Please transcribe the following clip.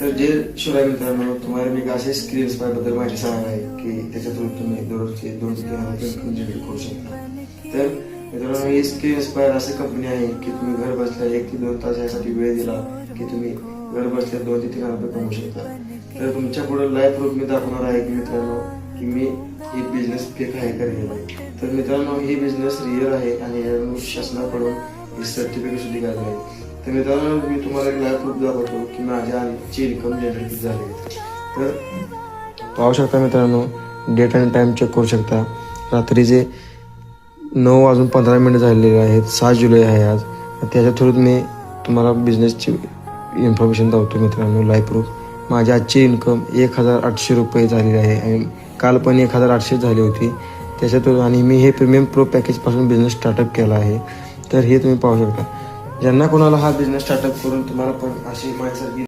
तर जे शिवाय मित्रांनो, तुम्हाला मी असे स्किल इन्स्पायर बद्दल माहिती सांगणार आहे की त्याच्यातून तुम्ही दररोजचे 2 ते 3 हजार इन्कम जनरेट करू शकता. तर मित्रांनो, ही स्किल इन्स्पायर अशी कंपनी आहे की तुम्ही घर बसल्या 1 ते 2 तास यासाठी वेळ दिला की तुम्ही घर बसल्या 2 ते 3 हजार रुपये कमवू शकता. तर तुमच्या पुढे लाईव्ह प्रूफ मी दाखवणार आहे की मित्रांनो की मी ही बिझनेस फेक आहे का रिअल आहे. तर मित्रांनो, ही बिझनेस रिअल आहे आणि शासनाकडून ही सर्टिफिकेट सुद्धा काढलं आहे. तर मित्रांनो, मी तुम्हाला एक लाईव्ह प्रूफ दाखवतो की माझ्या आजची इन्कम जनरेट किती झाली आहे. तर पाहू शकता मित्रांनो, डेट आणि टाईम चेक करू शकता. रात्रीचे 9:15 झालेले आहेत. 6 जुलै आहे आज. त्याच्या थ्रूच मी तुम्हाला बिझनेसची इन्फॉर्मेशन दाखवतो मित्रांनो. लाईव्ह प्रूफ माझी आजची इन्कम 1,800 रुपये झालेली आहे आणि काल पण 1,800 झाली होती त्याच्यातून. आणि मी हे प्रीमियम प्रो पॅकेजपासून बिझनेस स्टार्टअप केला आहे. तर हे तुम्ही पाहू शकता. ज्यांना कोणाला हा बिझनेस स्टार्टअप करून तुम्हाला पण अशी माझ्यासारखी